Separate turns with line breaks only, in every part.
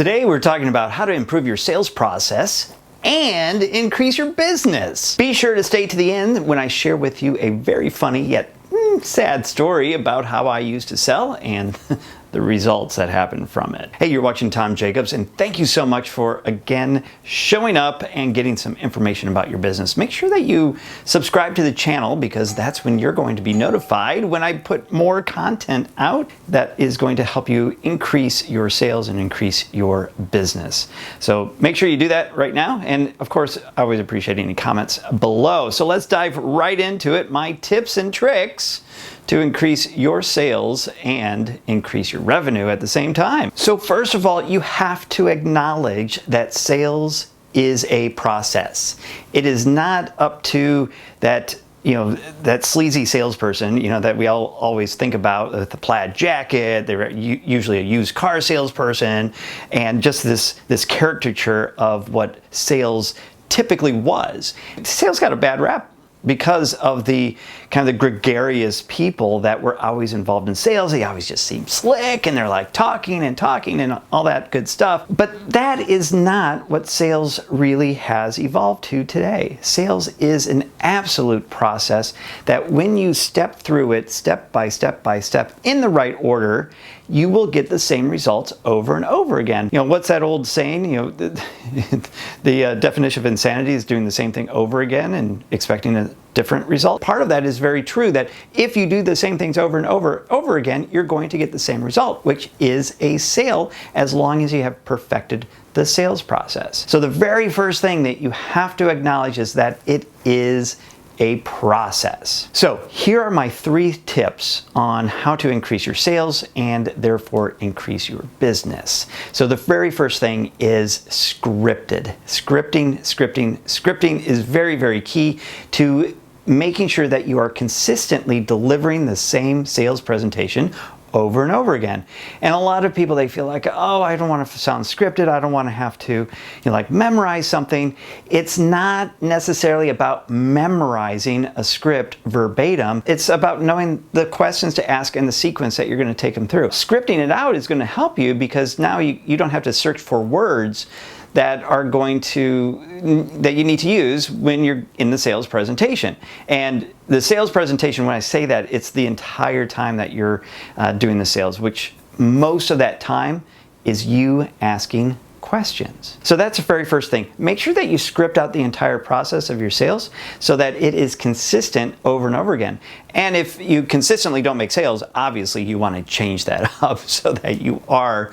Today we're talking about how to improve your sales process and increase your business. Be sure to stay to the end when I share with you a very funny yet sad story about how I used to sell and the results that happened from it. Hey, you're watching Tom Jacobs, and thank you so much for again showing up and getting some information about your business. Make sure that you subscribe to the channel because that's when you're going to be notified when I put more content out that is going to help you increase your sales and increase your business. So make sure you do that right now. And of course, I always appreciate any comments below. So let's dive right into it. My tips and tricks to increase your sales and increase your revenue at the same time. So first of all, you have to acknowledge that sales is a process. It is not up to that that sleazy salesperson, that we all always think about with the plaid jacket. They're usually a used car salesperson, and just this caricature of what sales typically was. Sales got a bad rap because of the kind of the gregarious people that were always involved in sales. They always just seem slick and they're like talking and all that good stuff. But that is not what sales really has evolved to today. Sales is an absolute process that when you step through it step by step by step in the right order, you will get the same results over and over again. What's that old saying? The definition of insanity is doing the same thing over again and expecting a different result. Part of that is very true, that if you do the same things over and over again, you're going to get the same result, which is a sale, as long as you have perfected the sales process. So the very first thing that you have to acknowledge is that it is a process. So here are my 3 tips on how to increase your sales and therefore increase your business. So the very first thing is scripted. Scripting is very, very key to making sure that you are consistently delivering the same sales presentation over and over again. And a lot of people, they feel like, oh, I don't want to sound scripted. I don't want to have to memorize something. It's not necessarily about memorizing a script verbatim. It's about knowing the questions to ask and the sequence that you're going to take them through. Scripting it out is going to help you because now you don't have to search for words that you need to use when you're in the sales presentation. And the sales presentation, when I say that, it's the entire time that you're doing the sales, which most of that time is you asking questions. So that's the very first thing. Make sure that you script out the entire process of your sales so that it is consistent over and over again. And if you consistently don't make sales, obviously you want to change that up so that you are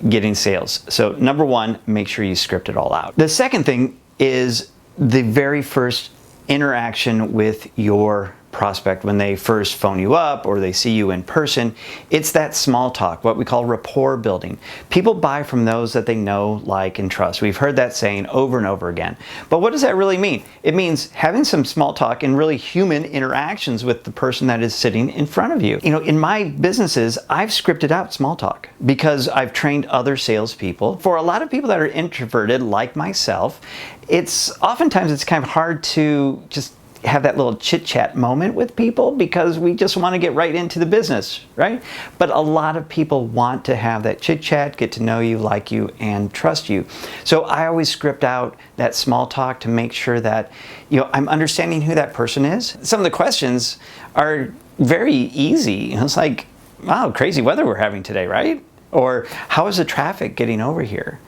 getting sales. So number 1, make sure you script it all out. The second thing is the very first interaction with your prospect when they first phone you up or they see you in person. It's that small talk, what we call rapport building. People buy from those that they know, like, and trust. We've heard that saying over and over again. But what does that really mean? It means having some small talk and really human interactions with the person that is sitting in front of you. In my businesses, I've scripted out small talk because I've trained other salespeople. For a lot of people that are introverted, like myself, oftentimes it's kind of hard to just have that little chit-chat moment with people because we just want to get right into the business, right? But a lot of people want to have that chit-chat, get to know you, like you, and trust you. So I always script out that small talk to make sure that I'm understanding who that person is. Some of the questions are very easy. It's like, wow, crazy weather we're having today, right? Or how is the traffic getting over here?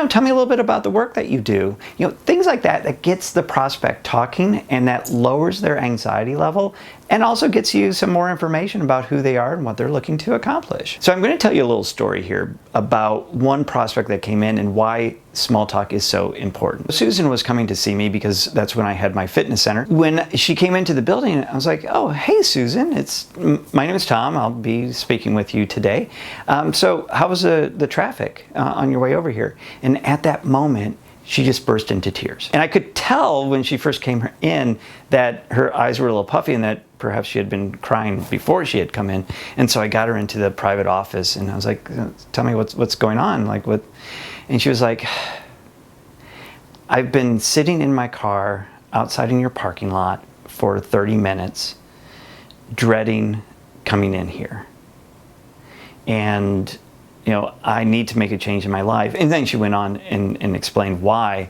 Tell me a little bit about the work that you do. Things like that gets the prospect talking, and that lowers their anxiety level and also gets you some more information about who they are and what they're looking to accomplish. So I'm going to tell you a little story here about one prospect that came in and why small talk is so important. Susan was coming to see me because that's when I had my fitness center. When she came into the building, I was like, oh, hey, Susan, my name is Tom. I'll be speaking with you today. So how was the traffic on your way over here? And at that moment, she just burst into tears. And I could tell when she first came in that her eyes were a little puffy and that perhaps she had been crying before she had come in. And so I got her into the private office and I was like, tell me what's going on? And she was like, I've been sitting in my car outside in your parking lot for 30 minutes, dreading coming in here. And I need to make a change in my life. And then she went on and explained why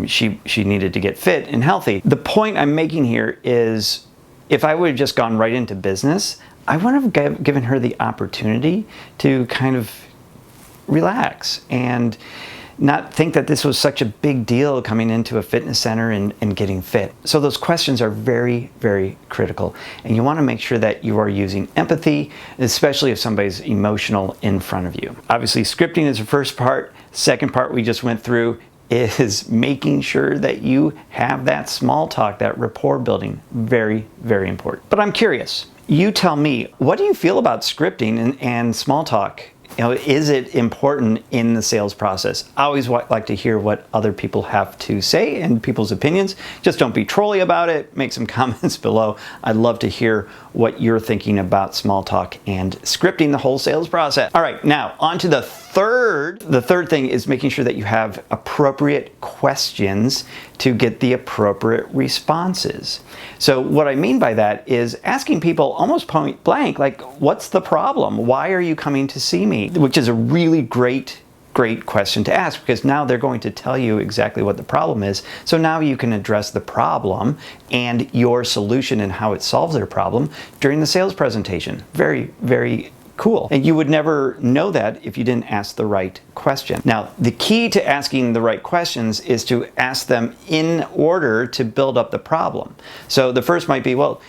she needed to get fit and healthy. The point I'm making here is, if I would have just gone right into business, I would have given her the opportunity to kind of relax and not think that this was such a big deal coming into a fitness center and getting fit. So those questions are very, very critical. And you want to make sure that you are using empathy, especially if somebody's emotional in front of you. Obviously, scripting is the first part. Second part we just went through is making sure that you have that small talk, that rapport building. Very, very important. But I'm curious, you tell me, what do you feel about scripting and small talk? Is it important in the sales process? I always like to hear what other people have to say and people's opinions. Just don't be trolly about it. Make some comments below. I'd love to hear what you're thinking about small talk and scripting the whole sales process. All right, now on to the third. The third thing is making sure that you have appropriate questions to get the appropriate responses. So what I mean by that is asking people almost point blank, like, what's the problem? Why are you coming to see me? Which is a really great question to ask, because now they're going to tell you exactly what the problem is. So now you can address the problem and your solution and how it solves their problem during the sales presentation. Very, very cool. And you would never know that if you didn't ask the right question. Now, the key to asking the right questions is to ask them in order to build up the problem. So the first might be, well,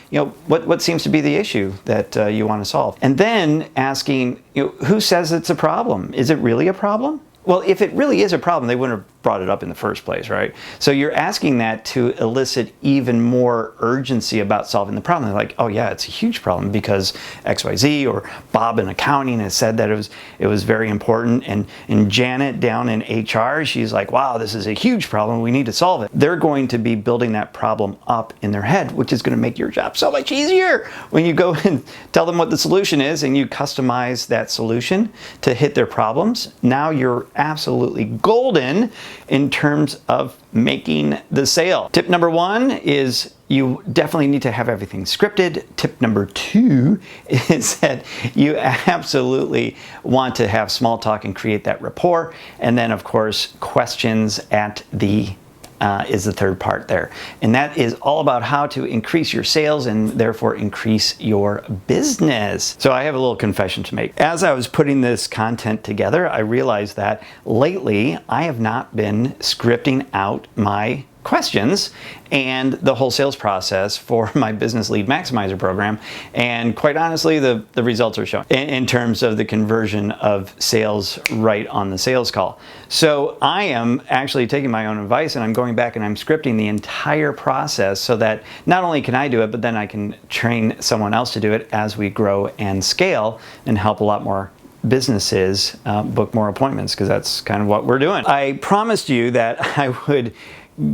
what seems to be the issue that you want to solve? And then asking, who says it's a problem? Is it really a problem? Well, if it really is a problem, they wouldn't have brought it up in the first place, right? So you're asking that to elicit even more urgency about solving the problem. They're like, oh yeah, it's a huge problem because XYZ, or Bob in accounting has said that it was very important, and Janet down in HR, she's like, wow, this is a huge problem, we need to solve it. They're going to be building that problem up in their head, which is going to make your job so much easier when you go and tell them what the solution is and you customize that solution to hit their problems. Now you're absolutely golden in terms of making the sale. Tip number one is you definitely need to have everything scripted. Tip number two is that you absolutely want to have small talk and create that rapport. And then, of course, questions at the is the third part there. And that is all about how to increase your sales and therefore increase your business. So I have a little confession to make. As I was putting this content together, I realized that lately I have not been scripting out my questions and the whole sales process for my Business Lead Maximizer program. And quite honestly, the results are showing in terms of the conversion of sales right on the sales call. So I am actually taking my own advice and I'm going back and I'm scripting the entire process so that not only can I do it, but then I can train someone else to do it as we grow and scale and help a lot more businesses book more appointments, because that's kind of what we're doing. I promised you that I would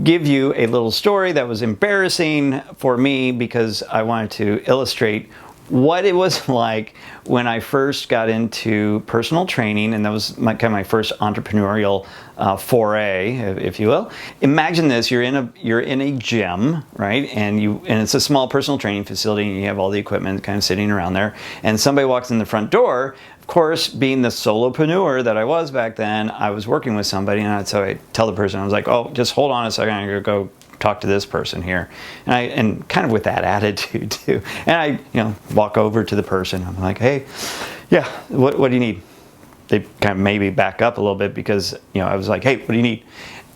give you a little story that was embarrassing for me because I wanted to illustrate what it was like when I first got into personal training, and that was kind of my first entrepreneurial foray, if you will. Imagine this: you're in a gym, right? And it's a small personal training facility, and you have all the equipment kind of sitting around there. And somebody walks in the front door. Of course, being the solopreneur that I was back then, I was working with somebody, and so I tell the person, I was like, "Oh, just hold on a second. I'm gonna go talk to this person here," and kind of with that attitude too. And I walk over to the person. I'm like, "Hey, yeah, what do you need?" They kind of maybe back up a little bit because I was like, "Hey, what do you need?"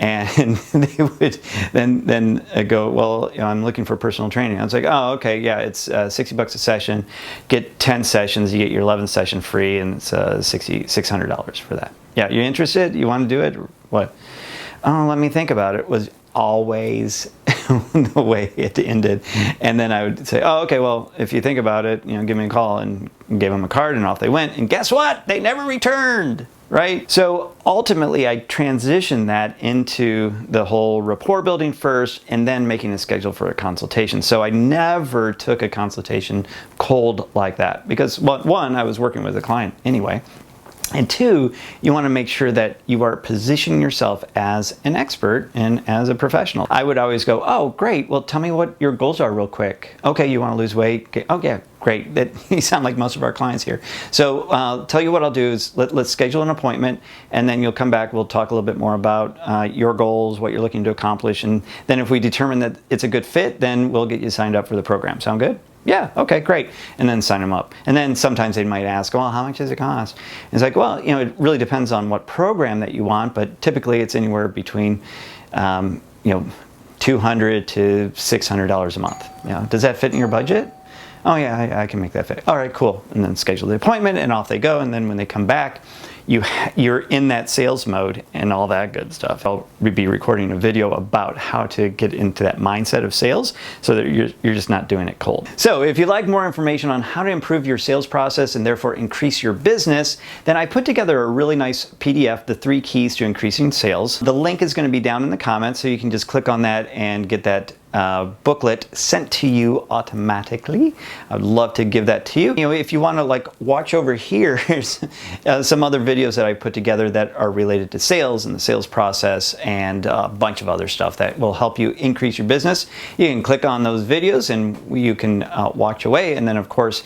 And they would then go, "Well, I'm looking for personal training." I was like, "Oh, okay, yeah, it's $60 a session. Get 10 sessions, you get your 11th session free, and it's $600 for that. Yeah, you interested? You want to do it? Or what?" "Oh, let me think about it." Was always the way it ended. And then I would say, "Oh, okay, well, if you think about it, give me a call," and gave them a card, and off they went. And guess what? They never returned. Right? So ultimately, I transitioned that into the whole rapport building first, and then making a schedule for a consultation. So I never took a consultation cold like that because, one, I was working with a client anyway. And two, you want to make sure that you are positioning yourself as an expert and as a professional. I would always go, "Oh, great. Well, tell me what your goals are real quick." "Okay, you want to lose weight?" "Okay. Oh, yeah, Great. That you sound like most of our clients here. So tell you what I'll do is let's schedule an appointment, and then you'll come back. We'll talk a little bit more about your goals, what you're looking to accomplish, and then if we determine that it's a good fit, then we'll get you signed up for the program. Sound good? Yeah, okay, great. And then sign them up. And then sometimes they might ask, well, how much does it cost? And it's like, well, it really depends on what program that you want, but typically it's anywhere between, $200 to $600 a month. Does that fit in your budget? Oh yeah, I can make that fit. All right, cool. And then schedule the appointment, and off they go. And then when they come back, you're in that sales mode and all that good stuff. I'll be recording a video about how to get into that mindset of sales so that you're just not doing it cold. So if you'd like more information on how to improve your sales process and therefore increase your business, then I put together a really nice PDF, The 3 Keys to Increasing Sales. The link is going to be down in the comments, so you can just click on that and get that booklet sent to you automatically. I'd love to give that to you. If you want to watch over here, here's some other videos that I put together that are related to sales and the sales process, and a bunch of other stuff that will help you increase your business. You can click on those videos and you can watch away, and then of course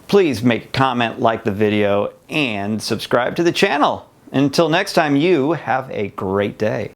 please make a comment, like the video, and subscribe to the channel. Until next time, you have a great day.